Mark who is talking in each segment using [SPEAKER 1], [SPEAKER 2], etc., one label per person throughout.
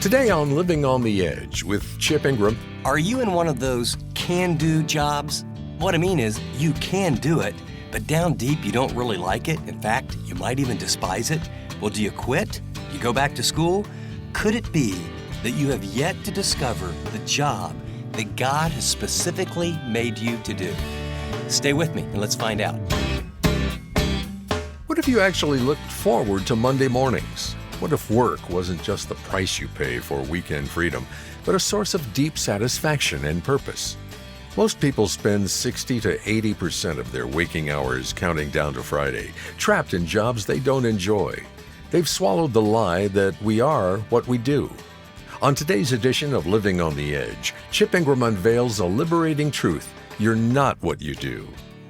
[SPEAKER 1] Today on Living on the Edge with Chip Ingram.
[SPEAKER 2] Are you in one of those can-do jobs? What I mean is, you can do it, but down deep you don't really like it. In fact, you might even despise it. Well, do you quit? You go back to school? Could it be that you have yet to discover the job that God has specifically made you to do? Stay with me and let's find out.
[SPEAKER 1] What if you actually looked forward to Monday mornings? What if work wasn't just the price you pay for weekend freedom, but a source of deep satisfaction and purpose? Most people spend 60 to 80% of their waking hours counting down to Friday, trapped in jobs they don't enjoy. They've swallowed the lie that we are what we do. On today's edition of Living on the Edge, Chip Ingram unveils a liberating truth. You're not what you do.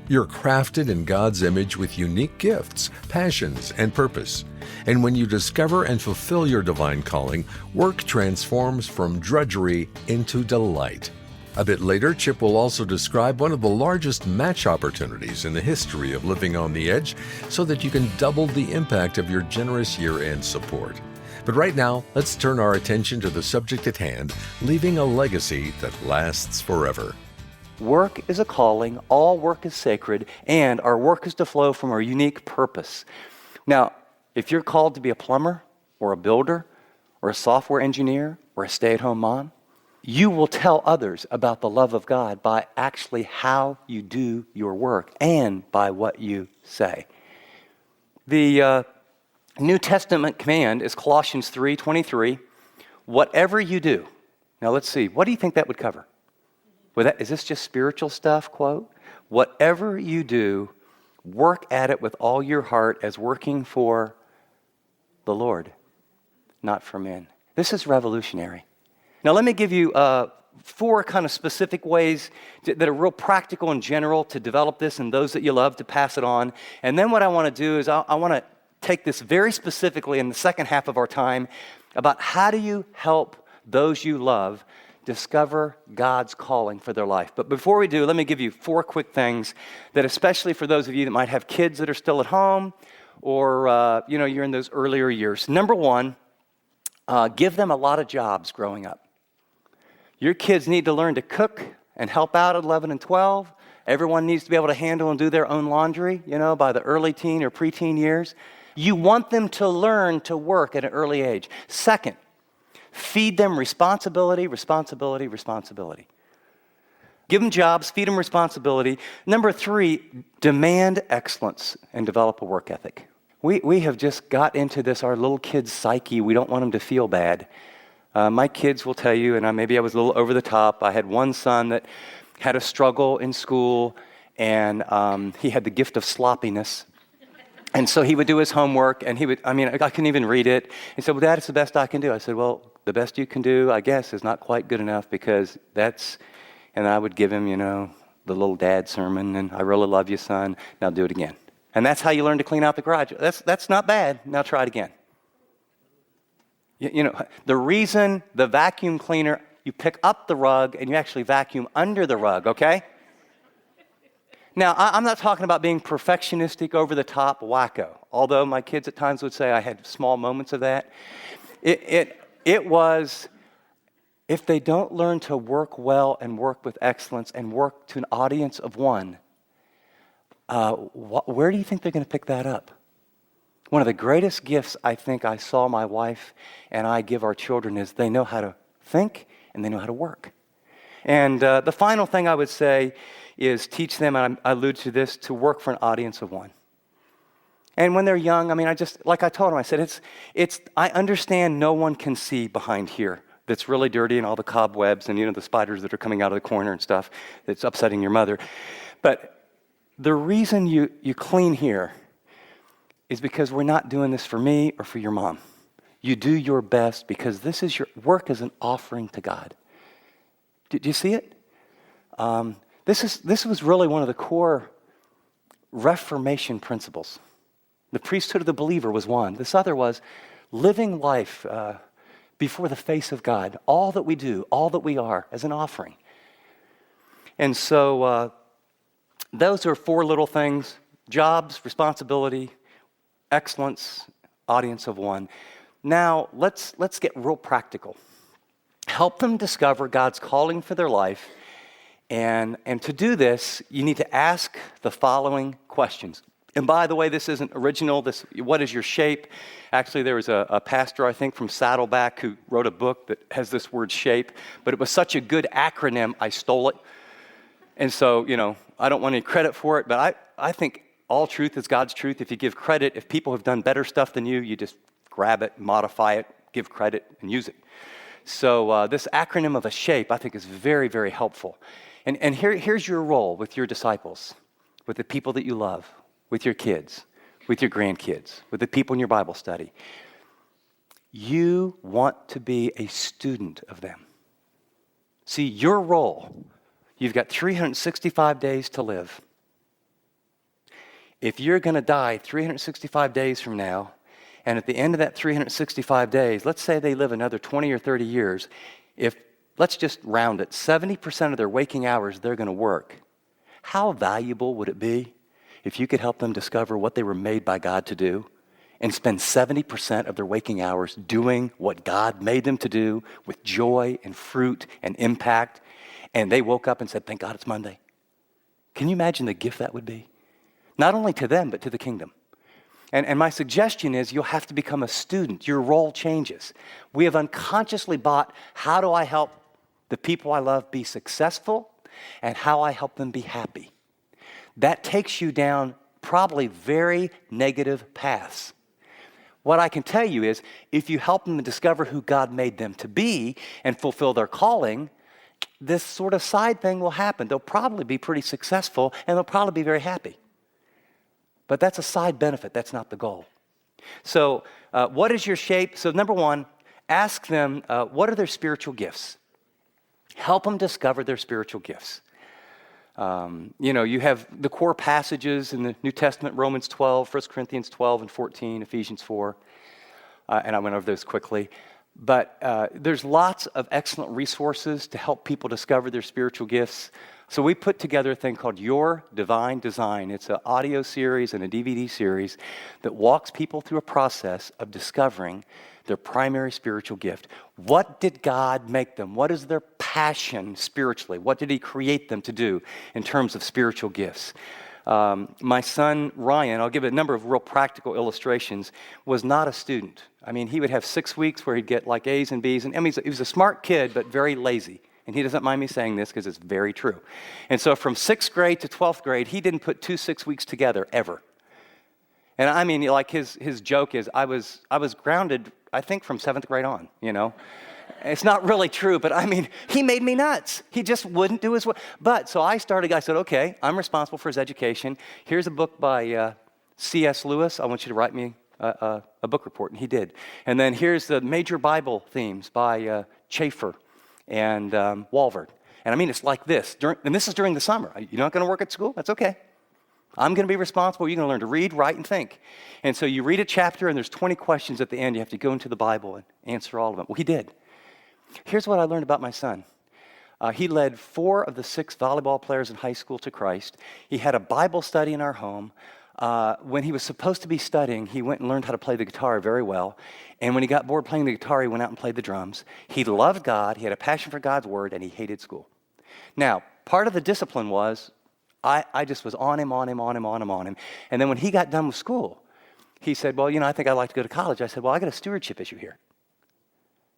[SPEAKER 1] You're crafted in God's image with unique gifts, passions, and purpose. And when you discover and fulfill your divine calling, work transforms from drudgery into delight. A bit later, Chip will also describe one of the largest match opportunities in the history of Living on the Edge so that you can double the impact of your generous year-end support. But right now, let's turn our attention to the subject at hand, leaving a legacy that lasts forever.
[SPEAKER 3] Work is a calling, all work is sacred, and our work is to flow from our unique purpose. Now, if you're called to be a plumber, or a builder, or a software engineer, or a stay-at-home mom, you will tell others about the love of God by actually how you do your work and by what you say. The New Testament command is Colossians 3:23, whatever you do. Now let's see, what do you think that would cover? Is this just spiritual stuff, quote? Whatever you do, work at it with all your heart as working for the Lord, not for men. This is revolutionary. Now let me give you 4 kind of specific ways that are real practical and general to develop this, and those that you love to pass it on. And then what I want to do is I want to take this very specifically in the second half of our time about how do you help those you love discover God's calling for their life. But before we do, let me give you 4 quick things that, especially for those of you that might have kids that are still at home, or you're in those earlier years. Number 1, give them a lot of jobs growing up. Your kids need to learn to cook and help out at 11 and 12. Everyone needs to be able to handle and do their own laundry, by the early teen or preteen years. You want them to learn to work at an early age. Second, feed them responsibility, responsibility, responsibility. Give them jobs, feed them responsibility. Number 3, demand excellence and develop a work ethic. We have just got into this, our little kids' psyche. We don't want them to feel bad. My kids will tell you, and maybe I was a little over the top. I had one son that had a struggle in school, and he had the gift of sloppiness. And so he would do his homework, and I couldn't even read it. He said, well, Dad, it's the best I can do. I said, well, the best you can do, I guess, is not quite good enough because and I would give him, the little dad sermon, and I really love you, son. Now do it again. And that's how you learn to clean out the garage. That's not bad. Now try it again. The reason the vacuum cleaner, you pick up the rug and you actually vacuum under the rug, okay? Now, I'm not talking about being perfectionistic, over-the-top, wacko, although my kids at times would say I had small moments of that. It was, if they don't learn to work well and work with excellence and work to an audience of one, where do you think they're going to pick that up? One of the greatest gifts I think I saw my wife and I give our children is they know how to think and they know how to work. And the final thing I would say is teach them, and I allude to this, to work for an audience of one. And when they're young, like I told them, I said, I understand no one can see behind here that's really dirty and all the cobwebs and, the spiders that are coming out of the corner and stuff that's upsetting your mother. But the reason you clean here is because we're not doing this for me or for your mom. You do your best because your work is an offering to God. Did you see it? This was really one of the core Reformation principles. The priesthood of the believer was one. This other was living life before the face of God. All that we do, all that we are, as an offering. And so those are 4 little things: jobs, responsibility, excellence, audience of one. Now, let's get real practical. Help them discover God's calling for their life. And to do this, you need to ask the following questions. And by the way, this isn't original. What is your shape? Actually, there was a pastor, I think, from Saddleback who wrote a book that has this word shape. But it was such a good acronym, I stole it. And so, I don't want any credit for it. But I think all truth is God's truth. If you give credit, if people have done better stuff than you, you just grab it, modify it, give credit, and use it. So this acronym of a shape, I think, is very, very helpful. And here's your role with your disciples, with the people that you love, with your kids, with your grandkids, with the people in your Bible study. You want to be a student of them. See, your role, you've got 365 days to live. If you're going to die 365 days from now, and at the end of that 365 days, let's say they live another 20 or 30 years, let's just round it, 70% of their waking hours they're going to work. How valuable would it be if you could help them discover what they were made by God to do and spend 70% of their waking hours doing what God made them to do with joy and fruit and impact, and they woke up and said, thank God it's Monday? Can you imagine the gift that would be? Not only to them, but to the kingdom. And my suggestion is you'll have to become a student. Your role changes. We have unconsciously bought, how do I help the people I love be successful and how I help them be happy? That takes you down probably very negative paths. What I can tell you is if you help them discover who God made them to be and fulfill their calling, this sort of side thing will happen. They'll probably be pretty successful and they'll probably be very happy. But that's a side benefit. That's not the goal. So what is your shape? So number one, ask them, what are their spiritual gifts? Help them discover their spiritual gifts. You have the core passages in the New Testament, Romans 12, 1 Corinthians 12 and 14, Ephesians 4. And I went over those quickly. But there's lots of excellent resources to help people discover their spiritual gifts. So we put together a thing called Your Divine Design. It's an audio series and a DVD series that walks people through a process of discovering their primary spiritual gift. What did God make them? What is their passion spiritually? What did He create them to do in terms of spiritual gifts? My son, Ryan, I'll give a number of real practical illustrations, was not a student. I mean, he would have 6 weeks where he'd get like A's and B's. And I mean, he was a smart kid, but very lazy. And he doesn't mind me saying this because it's very true. And so from 6th grade to 12th grade, he didn't put 2 6 weeks together ever. And I mean, like his joke is, I was grounded, I think, from 7th grade on, It's not really true, but I mean, he made me nuts. He just wouldn't do his work. But so I said, okay, I'm responsible for his education. Here's a book by C.S. Lewis. I want you to write me a book report, and he did. And then here's the major Bible themes by Chafer and Walvard. And I mean, it's like this. And this is during the summer. You're not going to work at school? That's okay. I'm going to be responsible. You're going to learn to read, write, and think. And so you read a chapter, and there's 20 questions at the end. You have to go into the Bible and answer all of them. Well, he did. Here's what I learned about my son. He led 4 of the 6 volleyball players in high school to Christ. He had a Bible study in our home. When he was supposed to be studying, he went and learned how to play the guitar very well. And when he got bored playing the guitar, he went out and played the drums. He loved God. He had a passion for God's word, and he hated school. Now, part of the discipline was I just was on him. And then when he got done with school, he said, well, I think I'd like to go to college. I said, well, I got a stewardship issue here.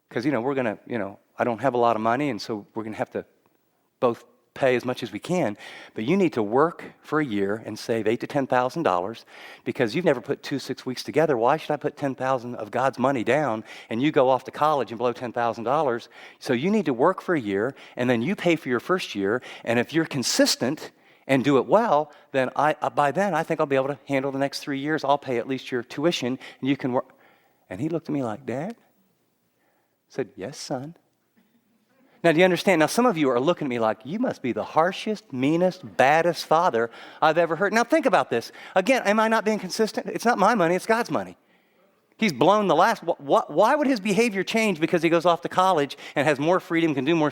[SPEAKER 3] Because, we're going to, I don't have a lot of money, and so we're going to have to both pay as much as we can. But you need to work for a year and save $8,000 to $10,000 because you've never put 2 6 weeks together. Why should I put $10,000 of God's money down and you go off to college and blow $10,000? So you need to work for a year, and then you pay for your first year. And if you're consistent and do it well, then by then I think I'll be able to handle the next 3 years. I'll pay at least your tuition, and you can work. And he looked at me like, Dad? I said, yes, son. Now, do you understand? Now, some of you are looking at me like, you must be the harshest, meanest, baddest father I've ever heard. Now, think about this. Again, am I not being consistent? It's not my money. It's God's money. He's blown the last. Why would his behavior change because he goes off to college and has more freedom, can do more?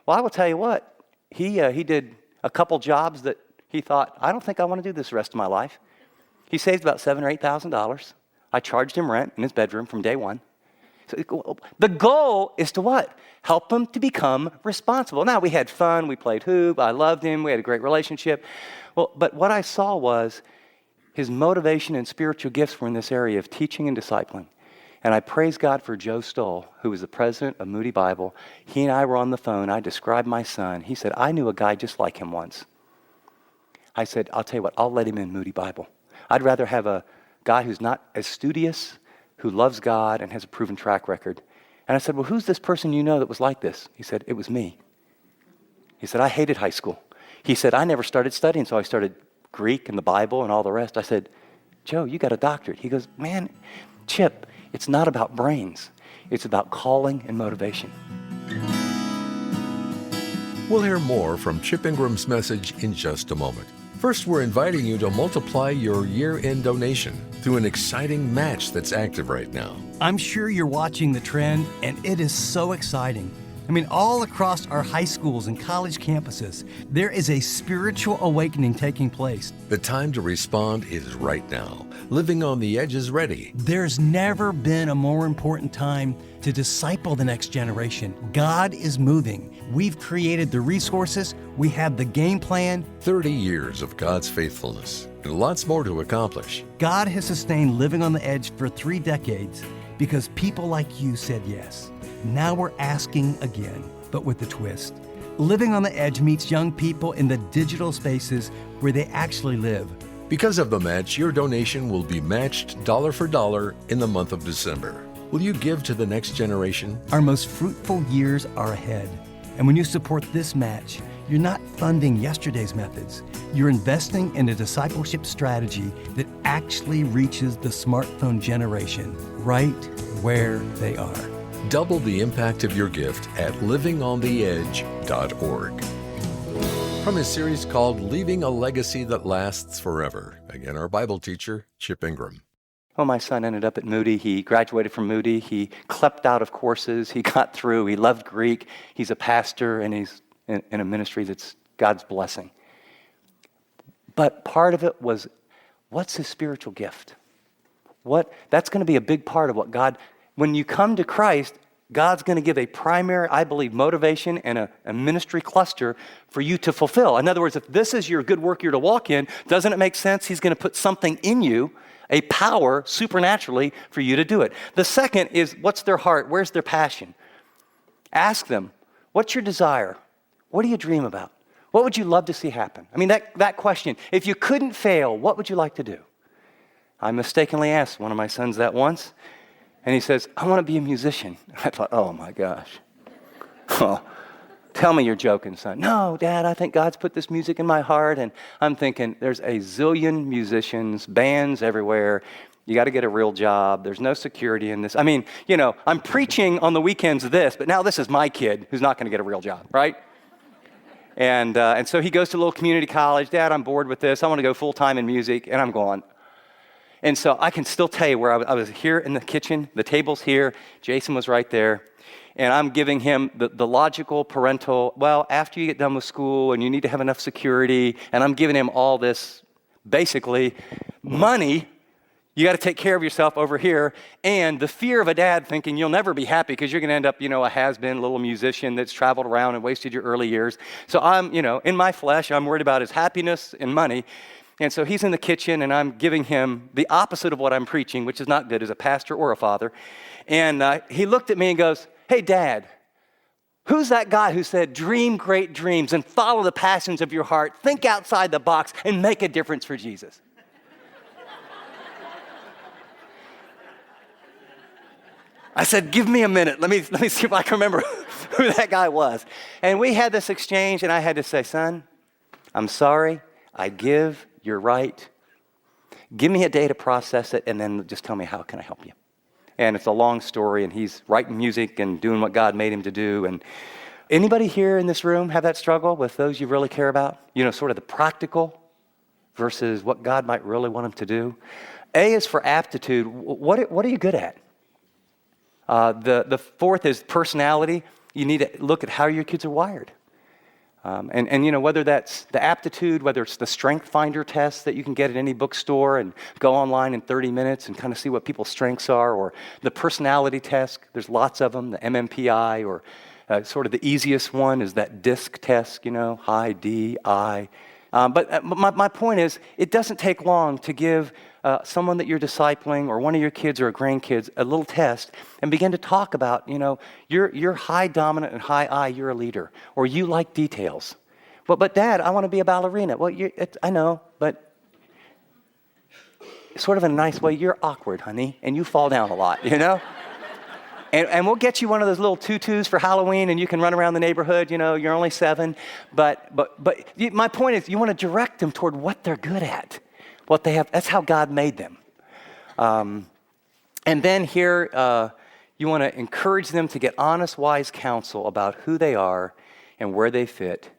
[SPEAKER 3] Well, I will tell you what. He did a couple jobs that he thought, I don't think I want to do this the rest of my life. He saved about $7,000 or $8,000. I charged him rent in his bedroom from day one. So the goal is to what? Help him to become responsible. Now, we had fun. We played hoop. I loved him. We had a great relationship. Well, but what I saw was his motivation and spiritual gifts were in this area of teaching and discipling. And I praise God for Joe Stoll, who was the president of Moody Bible. He and I were on the phone. I described my son. He said, I knew a guy just like him once. I said, I'll tell you what, I'll let him in Moody Bible. I'd rather have a guy who's not as studious, who loves God and has a proven track record. And I said, well, who's this person you know that was like this? He said, it was me. He said, I hated high school. He said, I never started studying, so I started Greek and the Bible and all the rest. I said, Joe, you got a doctorate. He goes, man, Chip, it's not about brains. It's about calling and motivation.
[SPEAKER 1] We'll hear more from Chip Ingram's message in just a moment. First, we're inviting you to multiply your year-end donation through an exciting match that's active right now.
[SPEAKER 2] I'm sure you're watching the trend, and it is so exciting. I mean, all across our high schools and college campuses, there is a spiritual awakening taking place.
[SPEAKER 1] The time to respond is right now. Living on the Edge is ready.
[SPEAKER 2] There's never been a more important time to disciple the next generation. God is moving. We've created the resources. We have the game plan.
[SPEAKER 1] 30 years of God's faithfulness and lots more to accomplish.
[SPEAKER 2] God has sustained Living on the Edge for 3 decades because people like you said yes. Now we're asking again, but with a twist. Living on the Edge meets young people in the digital spaces where they actually live.
[SPEAKER 1] Because of the match, your donation will be matched dollar for dollar in the month of December. Will you give to the next generation?
[SPEAKER 2] Our most fruitful years are ahead. And when you support this match, you're not funding yesterday's methods. You're investing in a discipleship strategy that actually reaches the smartphone generation right where they are.
[SPEAKER 1] Double the impact of your gift at livingontheedge.org. From his series called Leaving a Legacy That Lasts Forever. Again, our Bible teacher, Chip Ingram.
[SPEAKER 3] Well, my son ended up at Moody. He graduated from Moody. He clept out of courses. He got through. He loved Greek. He's a pastor, and he's in a ministry that's God's blessing. But part of it was, what's his spiritual gift? That's going to be a big part of what God, when you come to Christ, God's going to give a primary, I believe, motivation and a ministry cluster for you to fulfill. In other words, if this is your good work you're to walk in, doesn't it make sense He's going to put something in you, a power supernaturally for you to do it? The second is, what's their heart? Where's their passion? Ask them, what's your desire? What do you dream about? What would you love to see happen? I mean, that question, if you couldn't fail, what would you like to do? I mistakenly asked one of my sons that once, and he says, I want to be a musician. I thought, oh my gosh. Oh, tell me you're joking, son. No, Dad, I think God's put this music in my heart, and I'm thinking there's a zillion musicians, bands everywhere. You got to get a real job. There's no security in this. I mean, I'm preaching on the weekends this, but now this is my kid who's not going to get a real job, right? And so he goes to a little community college. Dad, I'm bored with this. I want to go full-time in music, and I'm going. And so I can still tell you where I was here in the kitchen, the table's here, Jason was right there, and I'm giving him the logical parental, well, after you get done with school and you need to have enough security, and I'm giving him all this, basically, money, you got to take care of yourself over here, and the fear of a dad thinking you'll never be happy because you're going to end up, a has-been little musician that's traveled around and wasted your early years. So I'm, in my flesh, I'm worried about his happiness and money. And so he's in the kitchen, and I'm giving him the opposite of what I'm preaching, which is not good as a pastor or a father. And he looked at me and goes, hey, Dad, who's that guy who said, dream great dreams and follow the passions of your heart, think outside the box, and make a difference for Jesus? I said, give me a minute. Let me see if I can remember who that guy was. And we had this exchange, and I had to say, son, I'm sorry. I give. You're right. Give me a day to process it, and then just tell me, how can I help you? And it's a long story, and he's writing music and doing what God made him to do. And anybody here in this room have that struggle with those you really care about? Sort of the practical versus what God might really want him to do. A is for aptitude. What are you good at? The fourth is personality. You need to look at how your kids are wired. And whether that's the aptitude, whether it's the strength finder test that you can get at any bookstore and go online in 30 minutes and kind of see what people's strengths are, or the personality test, there's lots of them, the MMPI, or sort of the easiest one is that DISC test, high, D, I. But my point is, it doesn't take long to give someone that you're discipling or one of your kids or grandkids a little test and begin to talk about, you're high dominant and high I, you're a leader, or you like details. But Dad, I want to be a ballerina. Well, I know, but sort of in a nice way, you're awkward, honey, and you fall down a lot, And we'll get you one of those little tutus for Halloween, and you can run around the neighborhood. You're only 7. But my point is, you want to direct them toward what they're good at, what they have. That's how God made them. And then here, you want to encourage them to get honest, wise counsel about who they are and where they fit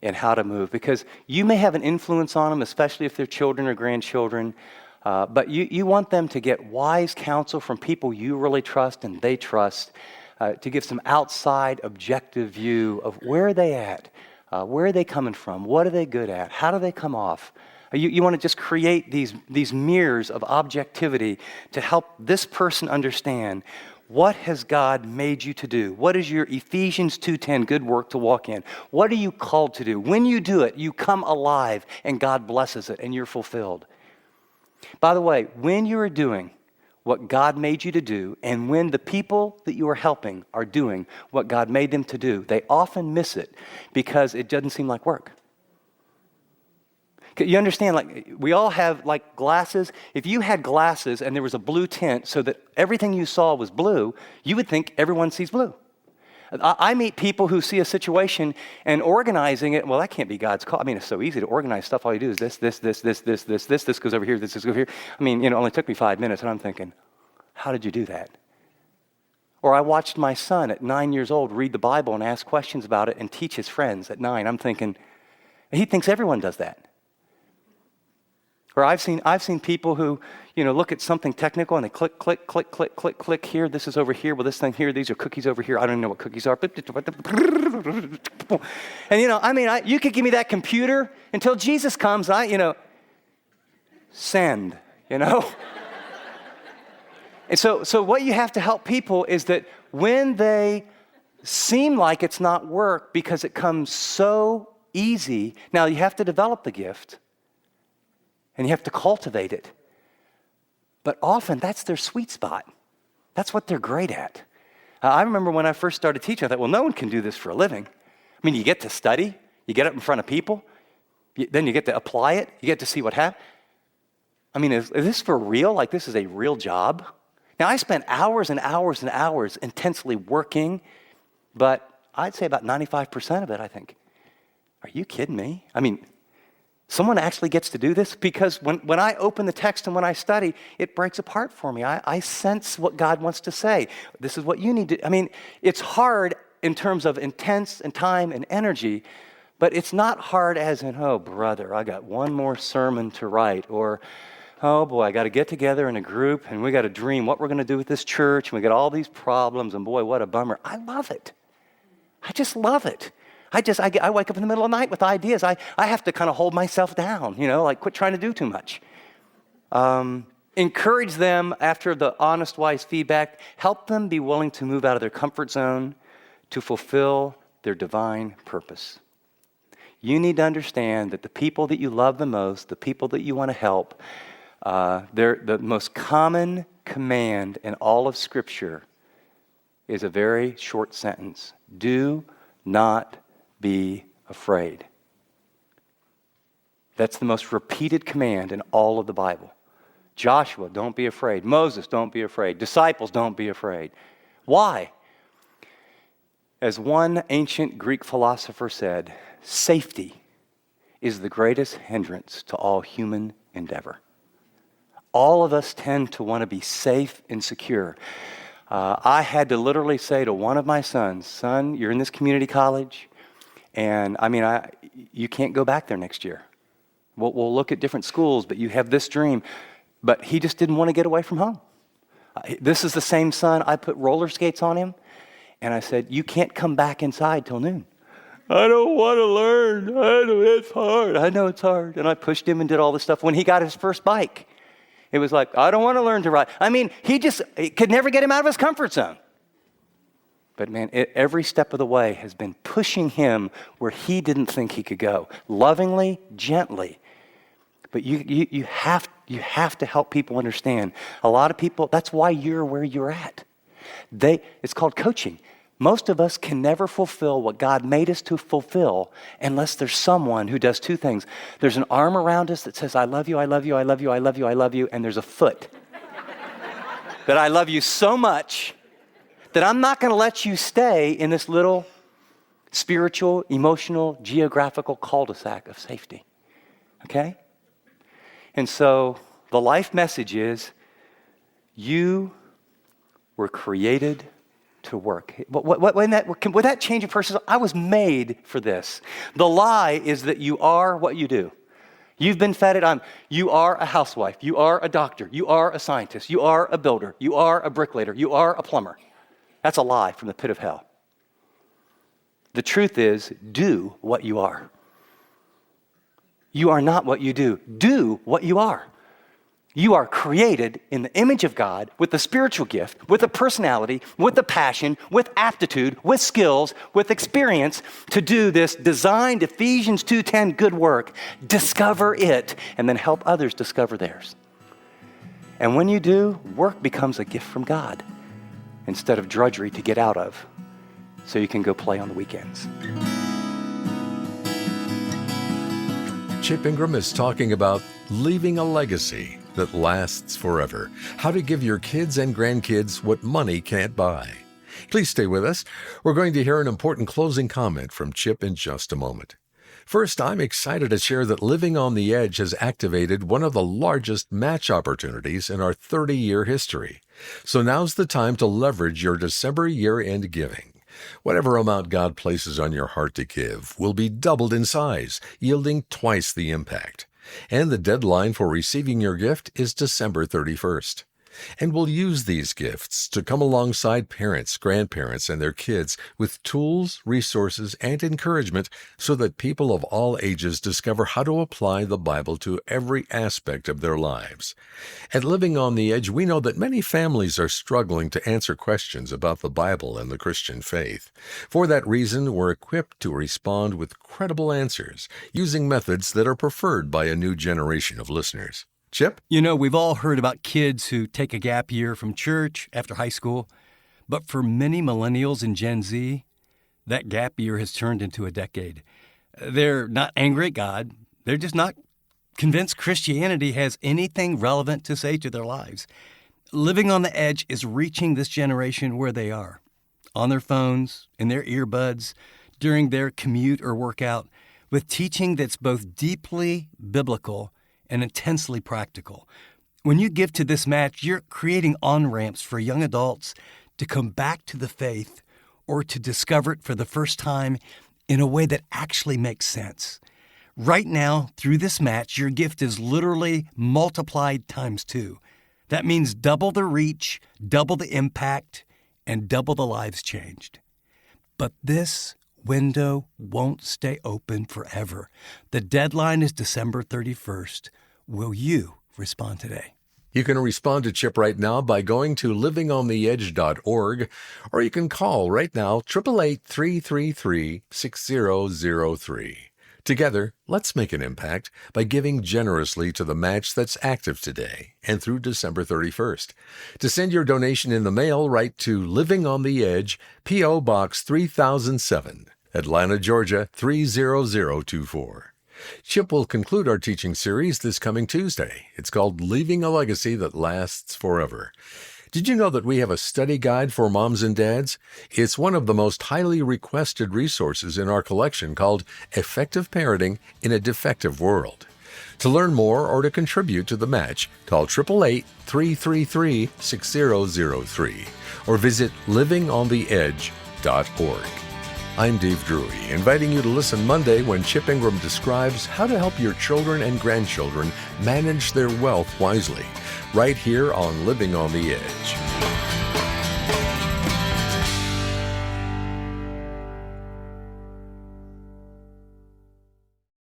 [SPEAKER 3] and how to move. Because you may have an influence on them, especially if they're children or grandchildren. But you want them to get wise counsel from people you really trust and they trust, to give some outside objective view of where are they at, where are they coming from, what are they good at, how do they come off. You want to just create these mirrors of objectivity to help this person understand what has God made you to do. What is your Ephesians 2:10 good work to walk in? What are you called to do? When you do it, you come alive and God blesses it and you're fulfilled. By the way, when you are doing what God made you to do, and when the people that you are helping are doing what God made them to do, they often miss it because it doesn't seem like work. You understand, we all have glasses. If you had glasses and there was a blue tint so that everything you saw was blue, you would think everyone sees blue. I meet people who see a situation and organizing it. Well, that can't be God's call. It's so easy to organize stuff. All you do is this goes over here, this goes over here. It only took me 5 minutes, and I'm thinking, how did you do that? Or I watched my son at 9 years old read the Bible and ask questions about it and teach his friends at 9. I'm thinking, he thinks everyone does that. Or I've seen people who, look at something technical and they click here. This is over here. Well, this thing here. These are cookies over here. I don't even know what cookies are. And you could give me that computer until Jesus comes. Send. And so what you have to help people is that when they seem like it's not work because it comes so easy, now you have to develop the gift. And you have to cultivate it. But often, that's their sweet spot. That's what they're great at. I remember when I first started teaching, I thought, well, no one can do this for a living. You get to study. You get up in front of people. Then you get to apply it. You get to see what happens. Is this for real? This is a real job? Now, I spent hours and hours and hours intensely working, but I'd say about 95% of it, I think, are you kidding me? Someone actually gets to do this? Because when I open the text and when I study, it breaks apart for me. I sense what God wants to say. This is what you need to... it's hard in terms of intense and time and energy, but it's not hard as in, oh, brother, I got one more sermon to write, or, oh, boy, I got to get together in a group, and we got to dream what we're going to do with this church, and we got all these problems, and boy, what a bummer. I love it. I just love it. I wake up in the middle of the night with ideas. I have to kind of hold myself down, quit trying to do too much. Encourage them after the honest, wise feedback. Help them be willing to move out of their comfort zone to fulfill their divine purpose. You need to understand that the people that you love the most, the people that you want to help, the most common command in all of Scripture is a very short sentence. Do not be afraid. That's the most repeated command in all of the Bible. Joshua, don't be afraid. Moses, don't be afraid. Disciples, don't be afraid. Why? As one ancient Greek philosopher said, safety is the greatest hindrance to all human endeavor. All of us tend to want to be safe and secure. I had to literally say to one of my sons, son, you're in this community college, and you can't go back there next year. We'll look at different schools, but you have this dream. But he just didn't want to get away from home. This is the same son. I put roller skates on him, and I said, you can't come back inside till noon. I don't want to learn. It's hard. I know it's hard. And I pushed him and did all this stuff. When he got his first bike, it was like, I don't want to learn to ride. I mean, he could never get him out of his comfort zone. But man, every step of the way has been pushing him where he didn't think he could go. Lovingly, gently. But you have to help people understand. A lot of people, that's why you're where you're at. It's called coaching. Most of us can never fulfill what God made us to fulfill unless there's someone who does two things. There's an arm around us that says, I love you, I love you, I love you, I love you, I love you, and there's a foot that I love you so much that I'm not going to let you stay in this little spiritual, emotional, geographical cul-de-sac of safety. Okay? And so the life message is, you were created to work. Would that change a person? I was made for this. The lie is that you are what you do. You've been fed it. You are a housewife. You are a doctor. You are a scientist. You are a builder. You are a bricklayer. You are a plumber. That's a lie from the pit of hell. The truth is, do what you are. You are not what you do. Do what you are. You are created in the image of God with a spiritual gift, with a personality, with a passion, with aptitude, with skills, with experience to do this designed Ephesians 2:10 good work. Discover it and then help others discover theirs. And when you do, work becomes a gift from God instead of drudgery to get out of so you can go play on the weekends.
[SPEAKER 1] Chip Ingram is talking about leaving a legacy that lasts forever. How to give your kids and grandkids what money can't buy. Please stay with us. We're going to hear an important closing comment from Chip in just a moment. First, I'm excited to share that Living on the Edge has activated one of the largest match opportunities in our 30-year history. So now's the time to leverage your December year-end giving. Whatever amount God places on your heart to give will be doubled in size, yielding twice the impact. And the deadline for receiving your gift is December 31st. And we'll use these gifts to come alongside parents, grandparents, and their kids with tools, resources, and encouragement so that people of all ages discover how to apply the Bible to every aspect of their lives. At Living on the Edge, we know that many families are struggling to answer questions about the Bible and the Christian faith. For that reason, we're equipped to respond with credible answers using methods that are preferred by a new generation of listeners. Chip?
[SPEAKER 2] You know, we've all heard about kids who take a gap year from church after high school, but for many millennials and Gen Z, that gap year has turned into a decade. They're not angry at God. They're just not convinced Christianity has anything relevant to say to their lives. Living on the Edge is reaching this generation where they are, on their phones, in their earbuds, during their commute or workout, with teaching that's both deeply biblical and intensely practical. When you give to this match, you're creating on-ramps for young adults to come back to the faith or to discover it for the first time in a way that actually makes sense. Right now, through this match, your gift is literally multiplied times 2. That means double the reach, double the impact, and double the lives changed. But this window won't stay open forever. The deadline is December 31st. Will you respond today?
[SPEAKER 1] You can respond to Chip right now by going to livingontheedge.org, or you can call right now 888-333-6003. Together, let's make an impact by giving generously to the match that's active today and through December 31st. To send your donation in the mail, write to Living on the Edge, P.O. Box 3007, Atlanta, Georgia 30024. Chip will conclude our teaching series this coming Tuesday. It's called Leaving a Legacy That Lasts Forever. Did you know that we have a study guide for moms and dads? It's one of the most highly requested resources in our collection called Effective Parenting in a Defective World. To learn more or to contribute to the match, call 888-333-6003 or visit livingontheedge.org. I'm Dave Drury, inviting you to listen Monday when Chip Ingram describes how to help your children and grandchildren manage their wealth wisely, right here on Living on the Edge.